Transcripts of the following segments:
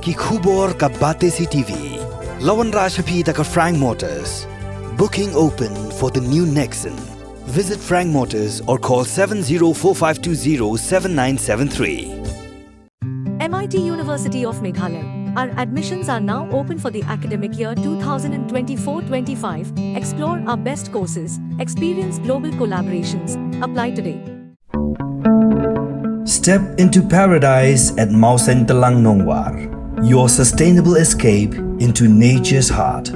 ki khubor ka bate CTV. Lawan Rashapi taka Frank Motors. Booking open for the new Nexon. Visit Frank Motors or call 7045207973. MIT University of Meghalaya. Our admissions are now open for the academic year 2024-25. Explore our best courses, experience global collaborations. Apply today. Step into paradise at Mausen Telang Nongwar, your sustainable escape into nature's heart.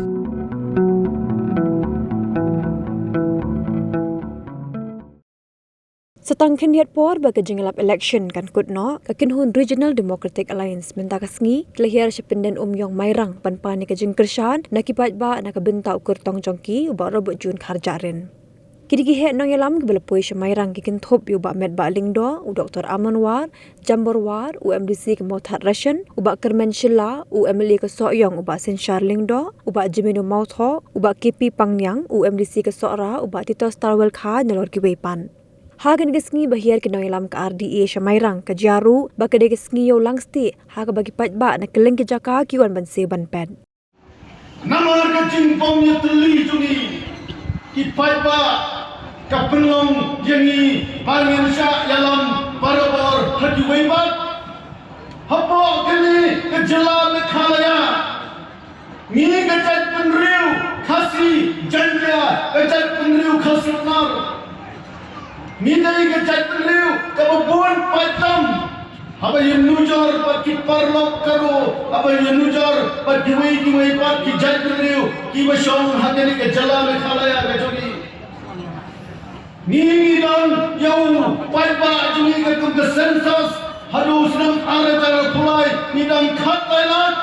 Setang kandidat por bagi jengelap election kan kutno kakinhun Regional Democratic Alliance mentakasngi kelihir sependen Yong Mairang panpani kajeng kershan nakipat ba nakabenta ukur tong jongki uba robot jun kharjaren. Kidi-gihe nang yalam kebelepoi Mairang kikin thop uba med ba lingdo u Dr. Amanwar, Jamborwar u MDC ke Mothat Rashan uba Kermen Shilla u MLA ke Soyong uba Senshar Lingdo uba Jimino Mautho uba KP Pangnyang u MDC ke Sora uba Tito Starwell Kha nalor kiwepan. Hagan gesngi bahir ke noilam ke RDA Shamairang ke Jaru baka de gesngi yo langsti haga bagi patba na keleng ke jaka kiwan banse banpen. Namar ke jingpong ya teli jungi ki patba ka penglong yangi bangin sya yalam barabor hadi weibat hapo kini ke jela me khalaya ni ke jat penriu khasi janja ke jat penriu khasi nar Nidai ke jatuh liu, kebubuan patam. Apa yang nujar bagi parlok karo, apa yang nujar bagi kiwai bagi jatuh liu, kiwai syong hati ke jalan mekhalaya kejori. Ni dan yang paiba jumi ke kum ke sensus, harus nam ada cara pulai, ni dan khat lailat,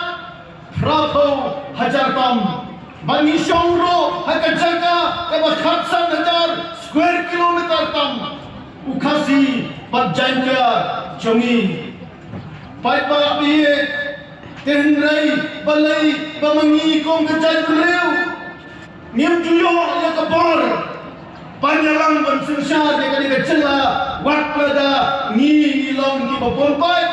prato hajar tam. Bani syong ro, haka jaga, kaba khat san hajar, square kilometer tam ukasi berjanja jongi paipa biye tenrai balai bamangi kong kejan beliau niam juyo ya kebor panyalang bensengsar ya kali kecela wat pada ni ilong di babonpai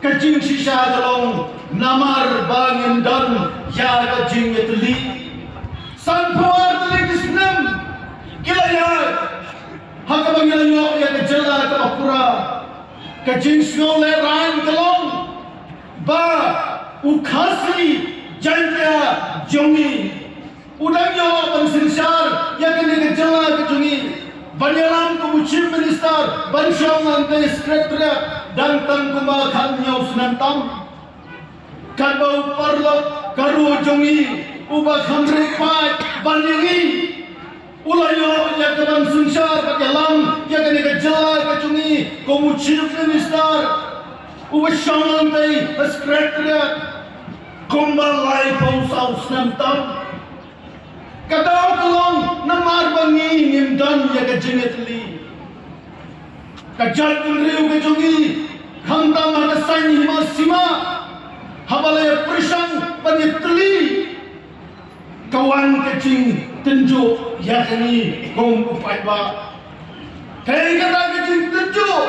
kecing sisa tolong namar bangin dan ya kecing ya teli sanpuar teli kisnem kilaya haka bangilanyo ya kejela ke apura kejing sngole ran kelong ba ukasi janja jongi udangyo bensinsar ya kene kejela ke jongi banyalan ku chief minister bansyong ante sekretariat dan tangkuma khanyo senantam kadau parlok karu jongi uba khamre pat banyangi Ulayo ya keban sunsar kat yalam ya kene kejala kecungi komu chief minister uwashang tay sekretariat kumbal lai pausau senam kadau kelong namar bangi nimdan ya kejengetli kajat kunriu kecungi khantam ada sain hima sima habalaya prisang panitli kawan kecing tenjuk yakni kong upaiba kai kata kecing tenjuk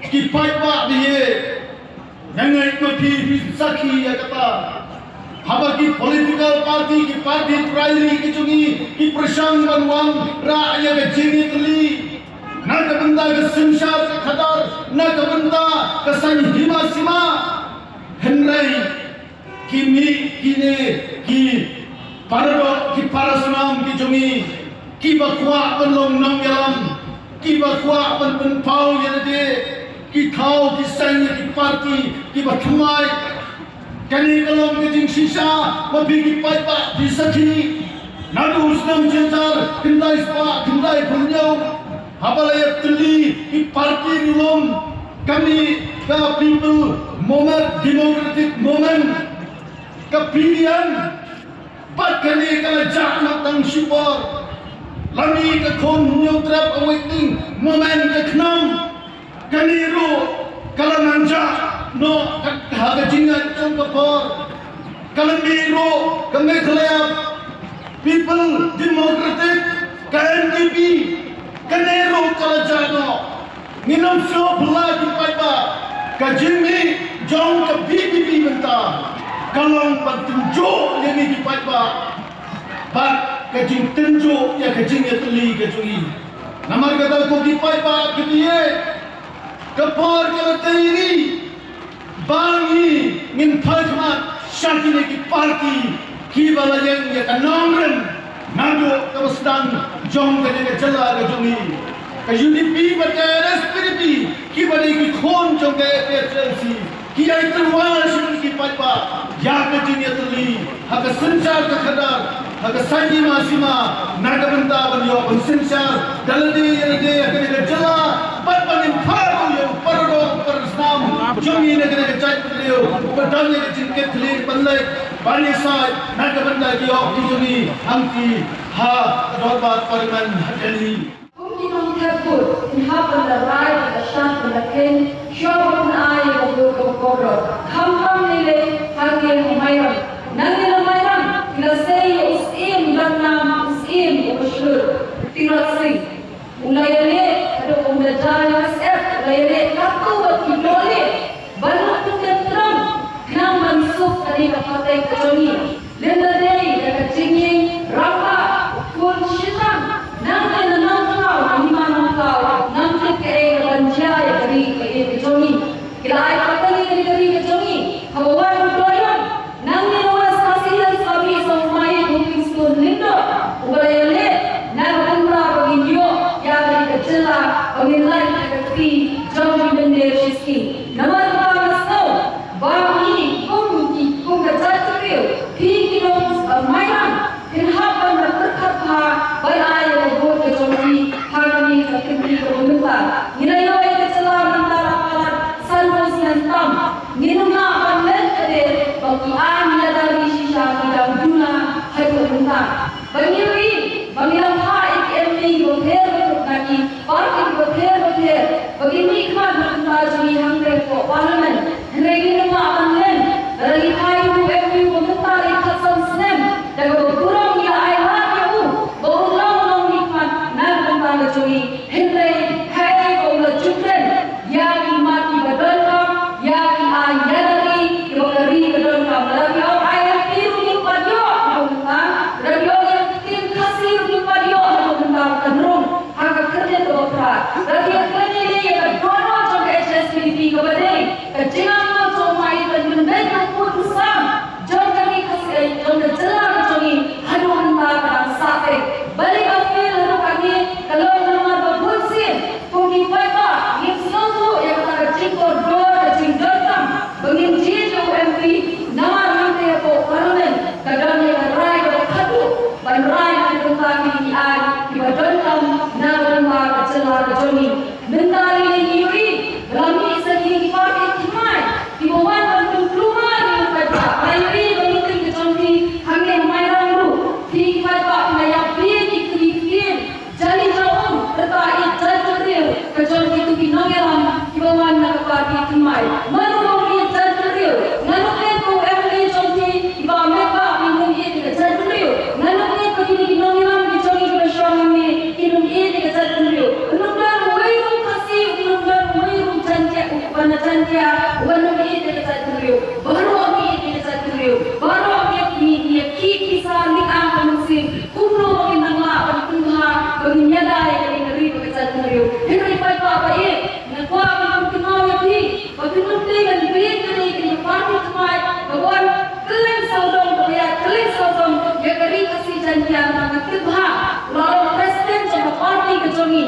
ki paiba dia nangai mapi saki ya kata haba ki political party ki party primary kecungi ki persang banwang rakyat kecing teli na kabenda ke semsyar ke khadar na kabenda ke sani hima sima henrai kimi kine ki Parado ki parasunam ki jongi ki bakwa penlong nong yalam ki bakwa penpau yade ki thau ki sang ki party ki bathumai kani kalong ki jing sisa mabi ki paipa di sakhi nadu usnam jenjar kindai spa kindai punyo habalaya teli ki party nulong kami ka people moment democratic moment ka pilihan Pat kali kalau jangan tang syukur, lami ke kon nyutrap awakening momen ke kenam, kaniru kalau nanja no haga jingat jom kapor, kalau biru kami kelihap people democratic KNDP kaniru kalau jano minum suap lagi paipa kajimi jong ke BBB bentar kalong pentunjuk yang ini dipakai pak kajing tunjuk ya kajing ya teli kajungi nama kata ko dipakai kebiye kepar kalau teri bangi min palkmat syakine ki parti ki bala yang ya kanongren nado kawasdan jong ke jala kajungi ka UDP bata SPDP ki bade ki khon jong ke PSLC ki ai terwal shun ki patpa ya ke jinia tuli hak sanchar ka khadar hak sanji masima naga banta banyo ban sanchar daladi yade ke jala patpa nin pharu yo pardo parsnam jomi ne ke chai prio padam ne jinke tuli banlai bani sai naga banta ki ok juni hamki ha dorbat parman hadeli Kung terbut, inhapan the right of the shan and the king, show an eye of the Gogoro. Kampang nile, hangin humayram. Nangin humayram, kinasay usim lanam usim ubashur. Tirat sing. Ulayane, ada umdajaya SF, ulayane katu at kinole. Banat tuketram, nang mansuk tadi kapatay kajoni. Linda day, nakachinging, rapa, kun shitang. Nangin na nanti ke banjaya dari ke jomi kilai patali dari ke jomi hawan doyan nanti was kasihan sabi somai booking school lindo ubayale narandra bagio ya dari kecela pemilai negeri jomi bender shiski nama masno bagi kum kecatrio pikinos mainan kinhapan berkata bayai buat ke jomi harmoni kekini berbentuk. Nilai yang kecelakaan antara alat sanus nantam. Minumlah pandan keder bagi anda dari sisa bidang guna hai berbentuk. Bagi lamha IKMI berher berbentuk. Parti berher. Bagi nikmat berbentuk jami hangre ko parlimen. Henry minumlah pandan dari hai UMI berbentuk ikat senem. Dan berkurang ya ayat yahu. Berulang nikmat nak jui Henry hai bola jukren ya ki mati badalkam ya ki ayadari yokari badalkam lagi au ayat biru ni padio haunta radio yang tin kasir ni padio haunta kanrung aga kerja dotra radio kerja ni ya dono jog HSPP kabade kajingan no somai dan mendai pun sam jogari kasai jog jela jogi haunta kan sate balik afil kami kalau nama berbusin pungi baik yang selalu yang kata jingkor dua jingkam bengin jijo MP nama nanti aku parlimen kadang yang rai berkadu ban rai yang berkami di ai di badan nama nama kecela kejoni mentari yuri berami segi parti timai di bawah bantu rumah yang baca ayuri bengin kejoni hangin mai rambu di baca nayak jali jauh tertarik terjadiu kejauh itu kinongelam ibawan nak parti timai menurut dia terjadiu nganuknya tu MD jonti iba mereka minum ini terjadiu nganuknya begini kinongelam kejauh bersama ini minum ini terjadiu nukar wairun kasih nukar wairun jantia upana jantia wanum ini terjadiu baru ini terjadiu baru ini kiki saling angkat musim kuno menang lawan bagi nyadai dari negeri bekerja sendiri. Henry Pai Papa nakwa kami kenal lagi. Bagi nanti dan diberi dari parti semai, kawan kalian saudara beraya kalian saudara yang dari kasih janjian dengan kebha lalu presiden sama parti kejongi.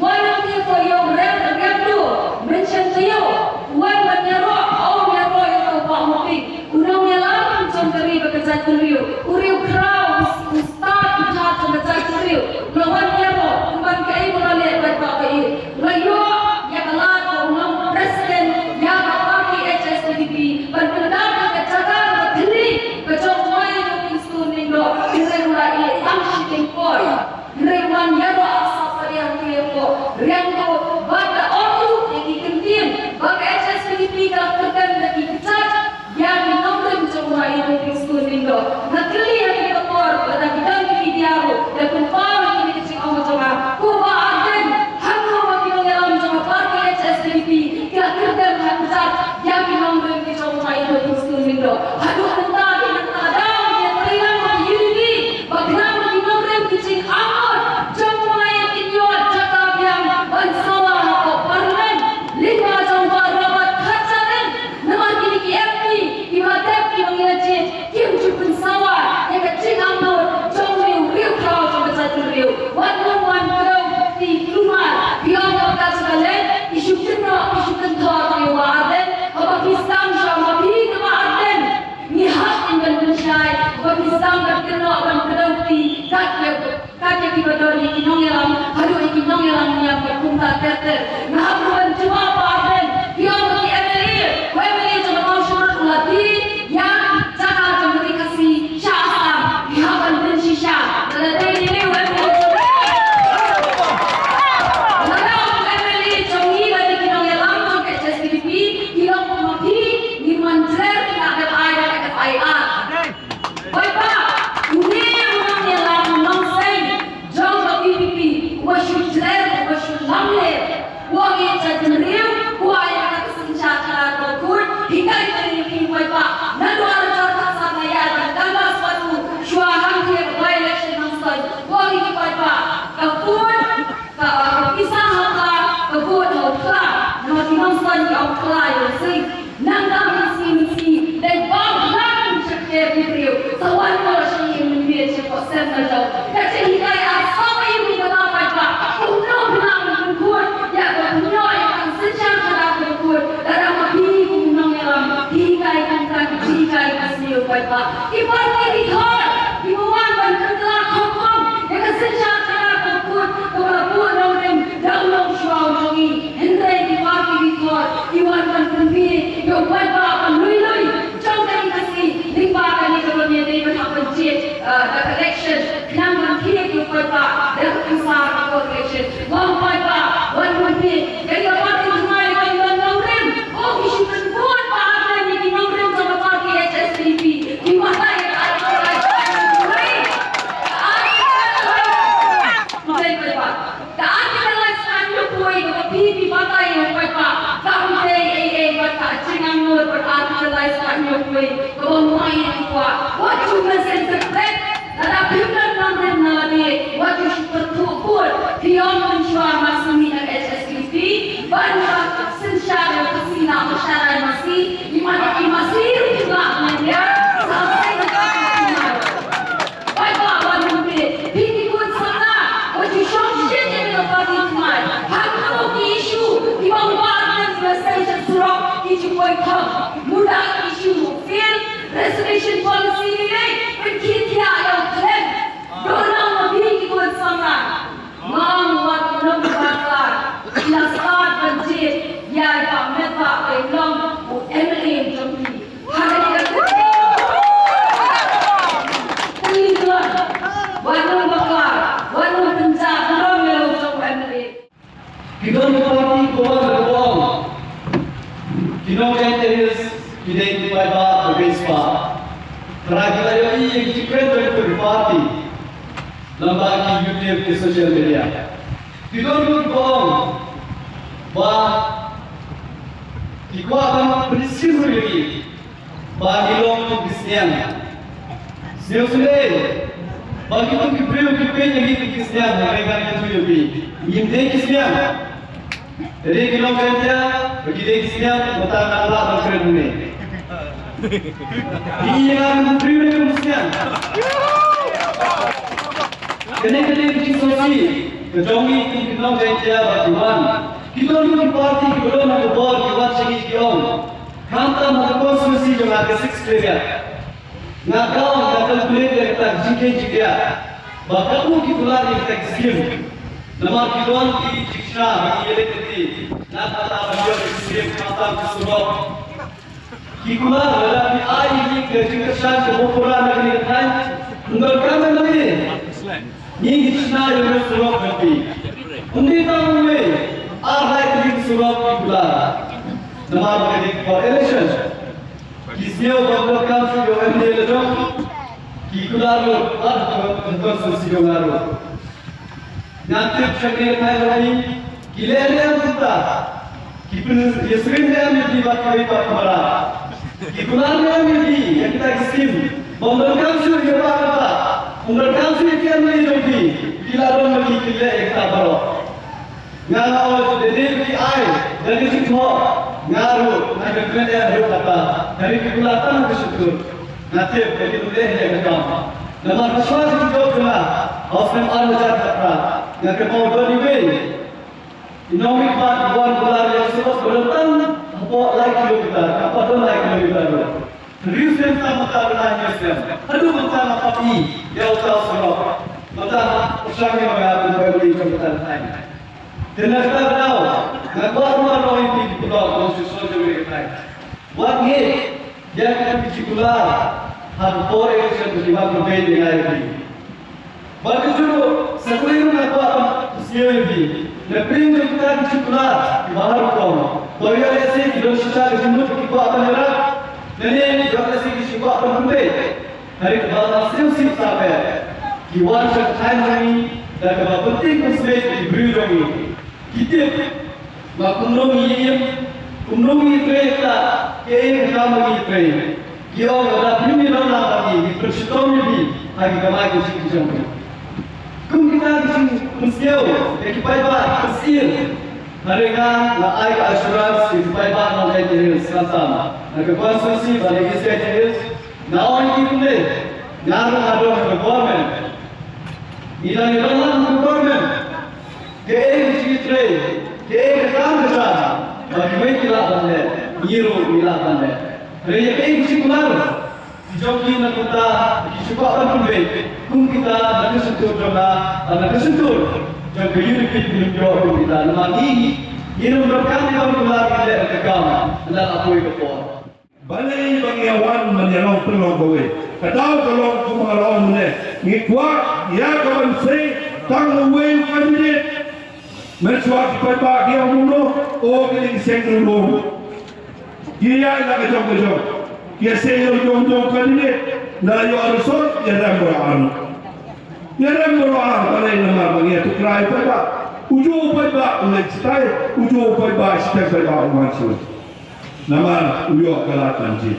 Wanang dia for your rem tu mention to you. Wan menyero, yang tahu Pak Mopi. Unang nyalam jangkari bekerja sendiri. Uriu kraus ustad ujat bekerja sendiri. Lawan kembali ke ibu balik bapak ini. Layu yang kalah orang presiden yang parti HSPDP berpendapat kecakan berdiri kecok main untuk stuning do. Kita mulai teter. Ngahabuan cuma paden. Yang bagi MLA. MLA jangan mau syurut ulati. Yang cakap jangan dikasih syaham. Dihaban dan shisha. Dalam ini MLA. Reservation policy ni, berkita yang keren. Dorang lebih ikut sama. Ngomong belum bakar. Nasab banjir. Ya, Pak Meta, belum MLA jombi. Hari ini terlibat. Warna bakar, warna penjara, belum meluk jom MLA. Kita parti kawan berbohong. Kita menjadi identified by against Pak. Kerana ini yang dikira dari parti lembaga YouTube di sosial media. Kita berbohong bahawa kita akan berisik lagi bagi orang Kristian. Sebenarnya bagi orang Kristian yang itu Kristian mereka yang itu ini Kristian. Jadi kita kerja bagi Kristian bertanya Allah berkeren ini. Dia Kristian Kristian. Kene-kene diskusi kejongi kita kerja bagaimana kita di parti kita nak buat kita segi kiong kanta nak konstitusi yang ada 6 kriteria nak kau nak kalkulasi yang kita jika bakamu kita lari kita skim nama kita di jiksa bagi elektrik nak kata beliau skim kata kesuruh kita dalam ai ini kejutan kebupuran negeri kan untuk kami lagi ni jiksa yang kesuruh kami undi tahu ni Ahai tim surat pula, nama berkedik for election. Kisio bangga kansi yo MLA lejong, kikular lo konstitusi yo ngaro. Nanti cakap thay lagi, kilenya kita, kipun yesrin yang di bawah kita kamera, kikular yang di yang kita skim, bangga kansi yo apa, bangga kansi yang MLA di, kilar lagi kile kita baru. Ngalau dari ai dari situ ngaru nak kerja hidup apa dari kekulatan bersyukur nanti bagi boleh yang kau nama pasal itu juga awam armajar apa nak kau beriwe inomi part buat bulan yang sebab berletan apa lagi kita apa tu lagi kita reason sama tak berlaku sem aduh macam apa pi dia tahu sebab macam usaha yang mengatur bagi kekulatan Tenaga tahu, nggak rumah orang ini di pulau konstitusi juga kita. Buat ni, yang kita particular, hal por yang saya terima berbeda dengan ini. Bagi juru, sekolah itu nak buat sesuatu ini. Lebih kita particular di bahar kau. Kalau yang ini kita secara jumlah kita apa nak? Jadi kalau ini kita apa berbeda. Hari kebalan sih sampai. Kiwan sekarang ini dan kebalan penting muslim diberi ini. Kita kumrungi kereta kita bagi kereta kita ada pimpinan lagi persatuan lebih lagi kemai kucing kucing kum kita kucing musliu ekipai bah persir mereka la air assurance ekipai bah nanti jenis sama mereka konstruksi balik istri jenis nawan kita ni naran ada government ini adalah government ke काम करता बगैर किला बंदे हीरो मिला बंदे अरे ये कहीं किसी कुमार जो कि न कुता किसी को अपन कुंबे कुम kita नगसंतुर जोना नगसंतुर जो गयुर की फिल्म जो kita नमागी ये नंबरkan di dalam kular kita rekam adalah apa itu por balai bangyawan menyalong pelong kowe kadau kolong kumarong ne ngikwa ya kawan sei tang we kandidat Mesuat pada dia mulu, oh keling sengkulu. Dia lagi jom. Dia sengkulu jom kandidat. Nalayo arusot, dia ramburan. Dia ramburan balai nama bagi itu kerai pada. Uju pada oleh cetai, uju pada cetai pada umat nama uyo kalat banjir.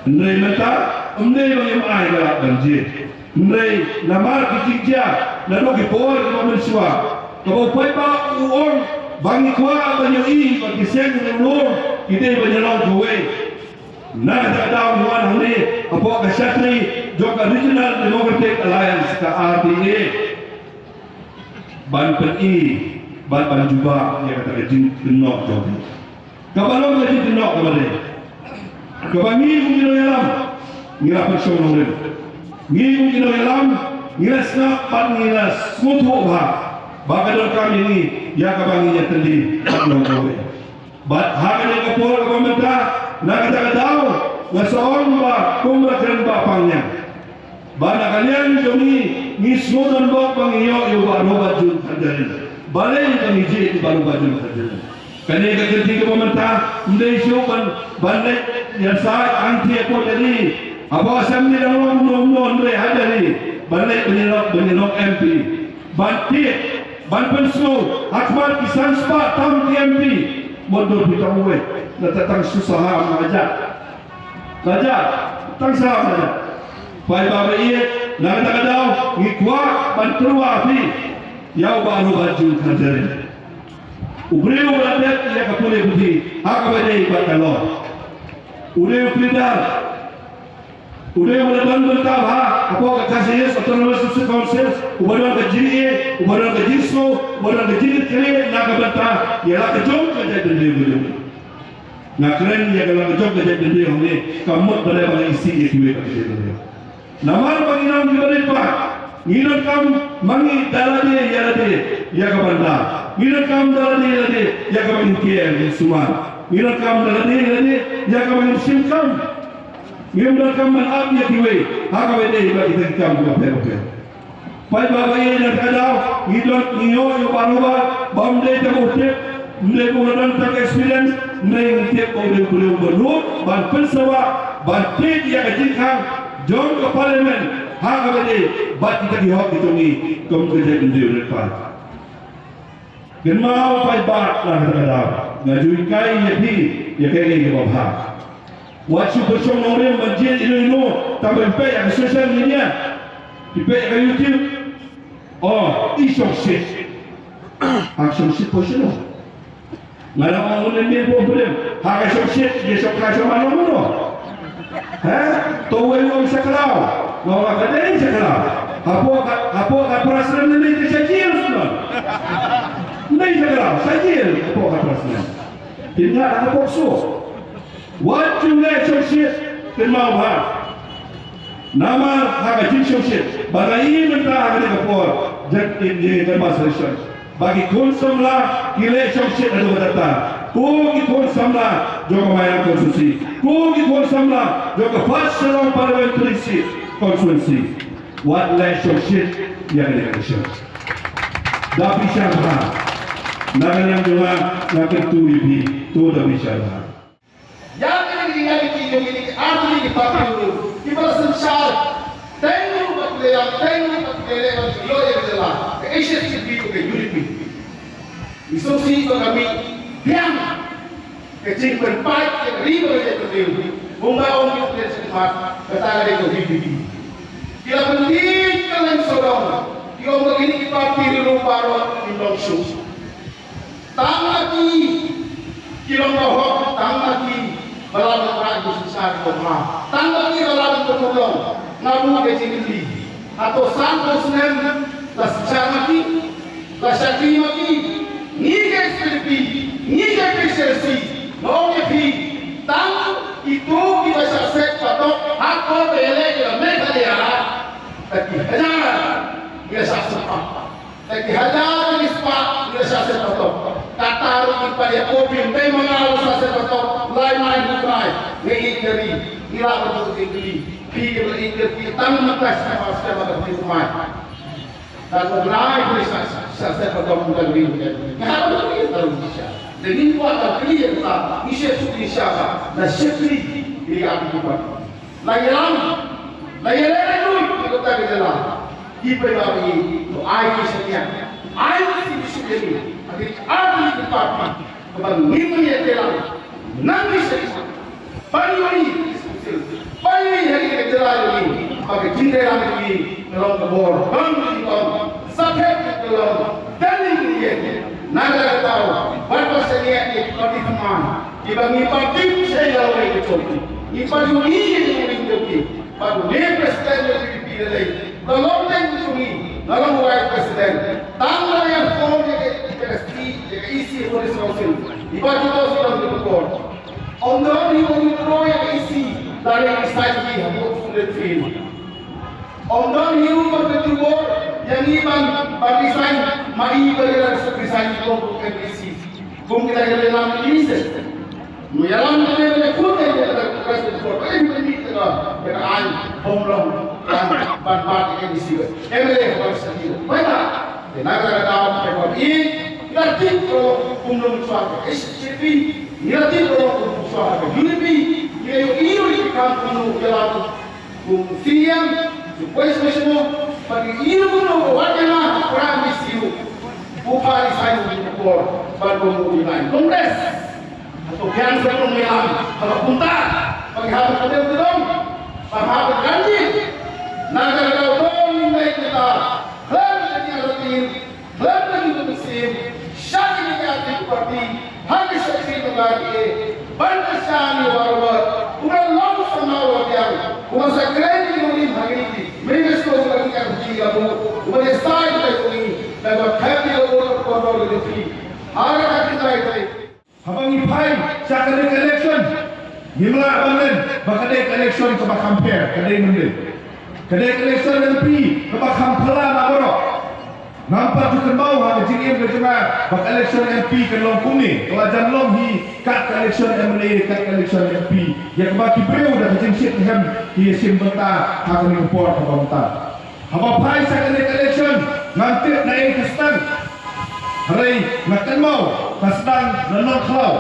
Ndai mata, ndai bagi mai kalat banjir. Ndai nama kikija, lalu kipor kemesuat. Kalau payah uang bagi kuah banyak ini bagi sen uang kita banyak orang kuai. Nah ada orang ni apa kesatri juga Regional Democratic Alliance ke RDA ban PI ban juga yang kata jin kenok jadi. Kabalong lagi kenok kembali. Kebangi mungkin dalam ngira persoalan ini. Mungkin dalam ngira snap pan ngira smooth hoba. Bakal kami ini ya kabanginya tendi belum boleh. Bat hari ini kapol komentar nak kata tahu ngasoon ba kumrakan bapangnya. Bana kalian kami ngismo dan bok bangiyo yo ba robat jun hajarin. Balai kami je baru baju hajarin. Kani kerja komentar ndai shoban balai ya saat anti ko jadi apa assembly dalam ndai hajari balai benilok MP. Bantik Ban pensu, Akbar Kisan Spa tahun TMP, mundur pitang uwe, natatang susah mengajar, tang sah mengajar. Pai bapa iye, nak daw, ngikwa ban terwa api, yau baru baju kajarin. Ubreu beradet ia kapule budi, akabade ibat kalor. Ureu pidar, ureu beradan bertabah, apa kasih autonomous council, ubaran ke GA, ubaran ke JISO, ubaran ke JIT kere, nak berta, ialah kejom kerja dendam. Nak keren ia kalau kejom kerja dendam ni, kamu boleh bagi isi itu kerja dendam. Namar bagi nam diberi pak, ngiran kam mangi dalade ia kabanda, ngiran kam dalade ia kabanda kian semua, ngiran kam dalade ia kabanda simkam. Ngim kam manab ia kiwe, haka bede iba kita kam buka. Pai baba ye nak kadau ngidot ngiyo yo baroba bamde te bote mle bulan tak experience mle ngite ko de bulu bulu ban pensawa ban te dia kajikang jom ke parlimen ha bade bat kita di hok ditongi kom kerja gende lepas gemau pai bat lah kadau ngajui kai ye pi ye kai ye bapa wachu bersong orang banjir ino tambah pe yang social media di pe YouTube. Oh, isong shit. Action shit po siya. Ngayon ang ulit niya problem. Haka isong shit, isong kasyo manong mo. Tuway mo sa kalaw. Mga kadayin sa kalaw. Hapo kaprasran na nito sa jail. Hindi sa kalaw, sa jail. Hapo kaprasran. Hindi na hapo so. What you let isong shit? Tinmaw ba? Nama haka jin shit. Bagaimana mentah haka kapor. Jat ini termasuk bagi konsamla election shit ada data ko ki konsamla joga maya konstitusi ko ki konsamla joga first long parliamentary seat constituency what election shit yang election tapi syarha nagan yang juga nagan tu ibi tu dah bicara yang ini asli di parti dulu kita sensar tengok berkeliling lo yang jelas Asia sendiri ke Europe isosi ko kami diam kecil berbaik yang riba je berdiri membawa kita ke semat kata dia ko hidup kita penting kalian sorong kita begini di parti dulu baru di langsung tang lagi kita mohon tang lagi melawan orang susah bermah tang lagi melawan bertolong nabu kecil ini atau santos nem las charmati las chakrimati ni kesperti ni kespersi no me pi tang itu kita sukses atau aku bela kita media tapi hajar kita sukses tapi hajar ispa kita sukses atau kata pada kopi memang harus sukses atau lain bukan ni dari ila betul tinggi pi kita tang makas sama di rumah dan mulai bisa bergabung dengan ini. Kenapa kita terus bisa? Dengan kuat clear kita, bisa suci siapa? Dan sekali ini akan kita. Layaran itu kita tak berjalan. Kita bagi air sekian, air sekian. Akhir air di parti, kepada nimanya jalan, nanti sekian. Pagi hari kejalan ini, bagi cinta ini. Dalam kebor, bangkit sampai dalam daling dia, naga tahu, berapa sekian ini parti teman, dibagi parti saya lagi coba, ini parti ini yang menjadi, parti ini presiden lebih pilih, dalam dalam wilayah presiden, tanggal yang form yang isi oleh Rasul, di parti itu sudah dikebor, orang ini yang isi dari istana harus sudah film. Ondon hiu berketubuh yang iban barisan mai beriran sepisan kelompok NDC. Bung kita dalam ini saja. Muyalan kita kuat yang presiden for. Ini kita berani homlong dan ban NDC. MLA harus sendiri. Mana? Negara dalam pekerjaan ini nanti kalau kumlong suara SCP nanti kalau suara UNP ini kampung jalan siang. Depois mesmo para ir no wajana para misiu upari sai do por para o movimento congresso atau yang sebelum melang para punta bagi hal kadang kadang para hal ganji naga kau ini kita klaim lagi rutin klaim lagi musim syaki ni ada parti hanya seksi lagi bantasan warwar udah lalu sama wajar udah sekali ini hari ini mereka sekolah lagi yang tiga udah start lagi dapat happy orang kontrol di free harga kita itu habang ipai cakap election himla online bakadek election ke compare kadai mendel kadai election MP ke kampala namoro nampak juga mau hang jingim ke cuma bak election MP ke long kuning kelajan long hi kat election MLA kat election MP yang baki breu dah jing shit hem hi sim benta hang ni report ke benta haba pai sak election nanti naik ke stand hari makan mau kasdan nanon klau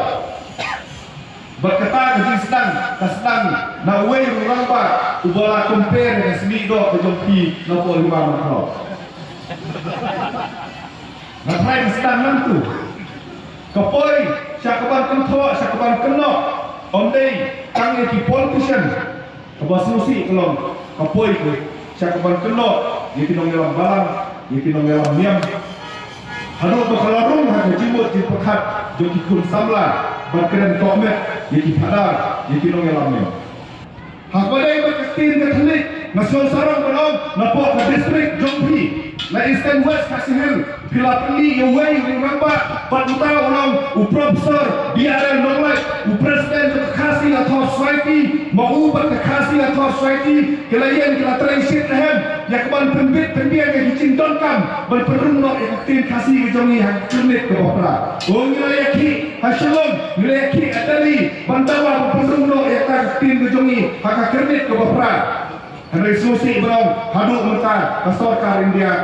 berkata ke stand kasdan na way orang ba ubala compare dengan semi do ke jompi na po lima klau Ngapain sedang nantu? Kapoi, syakaban kentok, syakaban kenok. Ondei, tangi di politician. Kebasusi kelong. Kapoi ke, syakaban kenok. Ia kinong ngelam balang, ia kinong ngelam miam. Haduk bakalarung hanya jimut di pekat. Joki kun samla, berkeren komet. Ia kipadar, ia kinong ngelam miam. Hakodai berkestin ke telik. Nasional sarang belum, napok ke distrik Jompi. na East and West Kasihil, bila pergi away remember patuta orang profesor DRL Norway, presiden kasih atau society, mau berkasih atau society, kelayan kita transit hem, yang keban pembit yang dicintongkan, berperung nak yang tin kasih kejongi hak kernet ke bawah. Oh nilai hasilum, nilai adali, bantawa berperung nak yang tin kejongi hak kernet ke bawah. Resolusi belum haduk mentah kasarkar India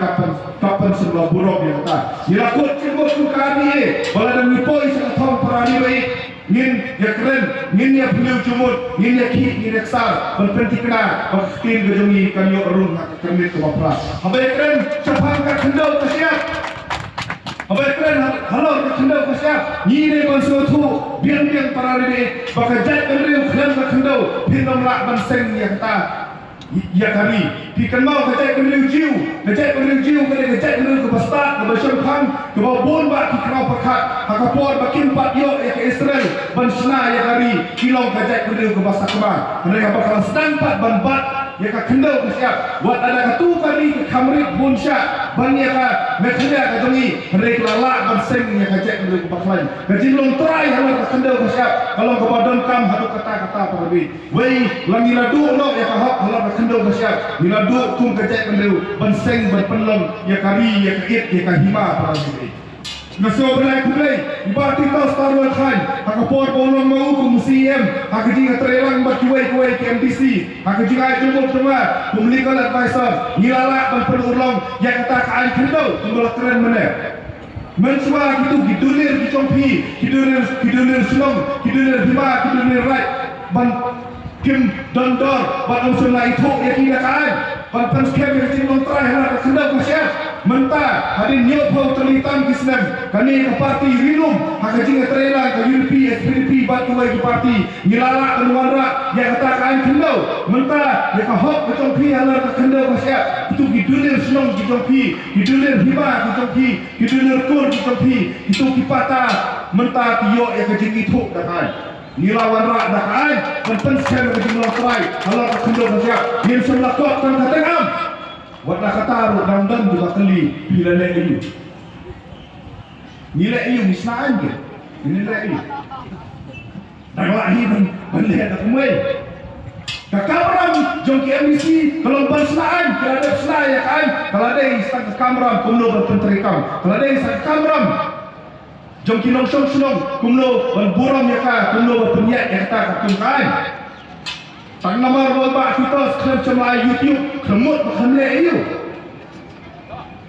kapan sebelah buruk yang kata dilakut cibuk suka ni bala dan mipoi sangat thong parani baik ngin ya keren ngin ya beliau jumut ngin ya ki ngin ya kesar berpenti kena baktin gejongi kanyo arun hak kermit ke bapra habai keren capang ka kendau kasiap habai keren halor ka kendau kasiap ni ne bansu tu biang parani ni bakajat kendau klan ka kendau pindom lak banseng yang kata ya kami pikan mau kejat kembali jiu kejat ke bastat ke basyamkhang ke babon bak ki kerau pakat hakapor bakin pat yo ke Israel bansna ya kari kilong kejat kembali ke basat kemang mereka bakal sedang pat ban bat ya ka kendau ke siap buat ada katu kari ke kamrit bunsya ban ya ka mekhada ka jongi mereka lalak ban seng ya kejat kembali ke baklan kajin long try halau ka kendau ke siap kalau ke badon kam haduk kata-kata parabi wei langi ladu no ya ka hak halau kendau bersiap diladu kum kejat kendau benseng berpenlong ya kari ya kait ya kahima para sini naso belai kulai ibati taus tarwan khan hakapor bolong mau ke museum hakajing trelang berkuai ke MTC hakajing ai jumbo cuma legal advisor nilala berpenulong ya kata kaan kendau tunggu keren mana mensua gitu gidulir dicompi gidulir sulong gidulir hima gidulir right ban Kim Dondor ban usul la itu ya kirakan ban penskem yang cing lontrai hara kendau kasya mentah hadin nyo pau terlitam kisnem kani ke parti rinum hakajing terela ke UP SPDP batu lagi parti ngilala keluarga yang katakan kendau mentah ya ka hok kecompi hara ke kendau kasya itu gidulir senong kecompi gidulir hiba kecompi gidulir kur kecompi itu kipata mentah tiyo ya kajing itu dakan nilawan rak dakai penpen ke jumlah try kalau kendor siap dia sebelah kok kan katengam buat nak kata dan juga keli bila nilai iu misnaan ke nilai iu dan lagi melihat tak kemui kakameram jong KMC kalau bersnaan kalau ada senai ya kan kalau ada istang kakameram kumlo berpenterikam kalau ada istang kakameram jom kinong sunong kumlo ban buram ya ka kumlo berpenyak ya ta kumkan tang nomor ba kita skrim cuma YouTube kemut khamle ayu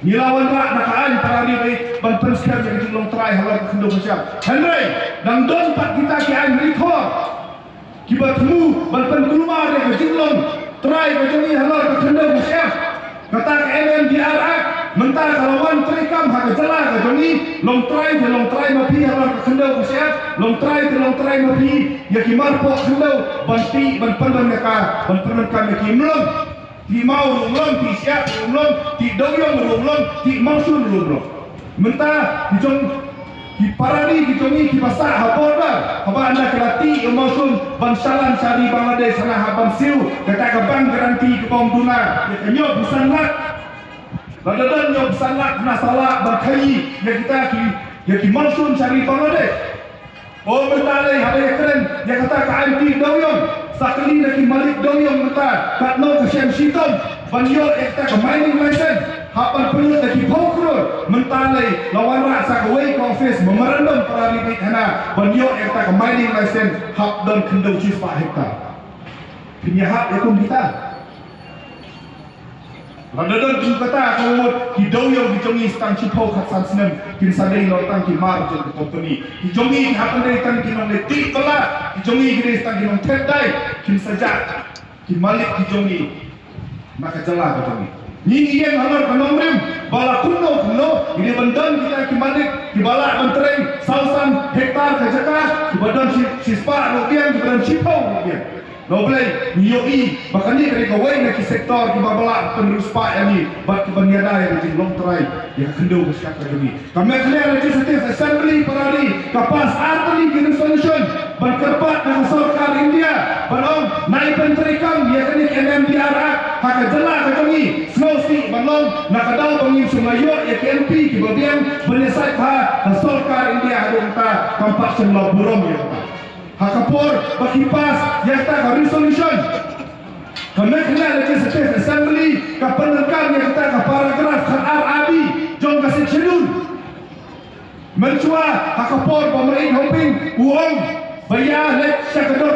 nilawan ba nakaan parari bai ban subscribe yang jumlah try halar kendo siap Henry dan don pat kita ki an record kibat mu ban pen kulma de jumlah try bajoni halar kendo siap kata MMDRA mentah kalawan trikam hak jala ke joni long try mapi halar ke kendau ke siap long try mapi ya ki marpo kendau banti ban pandan ka ban pandan ka ki mlong ti mau mlong ti siap mlong ti doyong mlong ti mausun mlong mentah di jong di parani di joni ki basa haboda haba anda kelati mausun ban salan sari Bangladesh sana haban siu kata ka bang garanti ke bom duna ya kenyo bisan lat Badadan yang sangat nasalah berkai yang kita maksud cari Bangladesh. Oh mentalai habis keren yang kata KMT doyong sakali nak malik doyong kata katno kesem sitom banyo ekta mining license hapan perlu nak pokro mentalai lawan rasa kawai ke office memorandum paralibik hana banyo ekta mining license hak dan kendau cis 4 hektar. Penyahat yakum kita. Radadan tu kata kalau hidoyong dijongi stang cipau kat sansnem kin sadai lotang ki margin ke company dijongi hapan dari tan kin on letik bala dijongi gede stang kin on tedai kin sajak kin malik dijongi maka jala dijongi ni yang halar kanomrem bala kuno ini bandan kita ki malik ki bala bantereng sausan hektar kajaka ki badan sispa rupiah ki badan cipau rupiah Noblay, niyoi, makanya dari kawai nak sektor di babala penerus pak ini, bak kebanyakan yang di long try, yang kendau bersiap kami. Kami akan legislative assembly parali, kapas arteri resolution, berkerbat dengan sarkar India, balong naik penterikam ya kini MMDR haka jela ka jongi snow si manlong nakadaw bangi sumayo ya KMP kibabian benesai ha sorkar India hadunta kampaksen law burom ya hakapor bakipas ya ta resolution Kementerian Legislative Assembly kependekan yang kita ke paragraf RAB jong kasih cedun mencua hakapor pemerintah hoping uang bayar lek syakador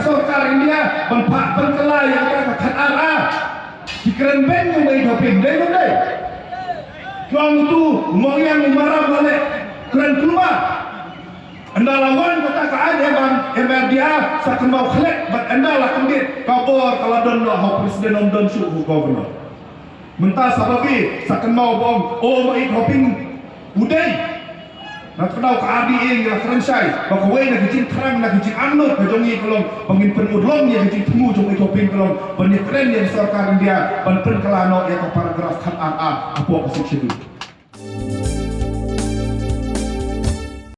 sorkar India benpak benkelai yang kita ke RA dikeren ben yang bayi hoping deh tuang itu mau yang marah balik keren keluar anda lawan kata kaan emang dia sakit mau klik but anda lah kembit kabur kalau don lah presiden om don suku governor mentah sababi sakit mau bom mai hoping udai nak kenal ke adi ing lah kerensai bakawai nak kecil terang nak kecil anut kejongi kalau pemimpin udlong yang kecil temu jong hoping kalau penikren yang sarkar dia ban penkelano yang paragraf kat AA apa kesik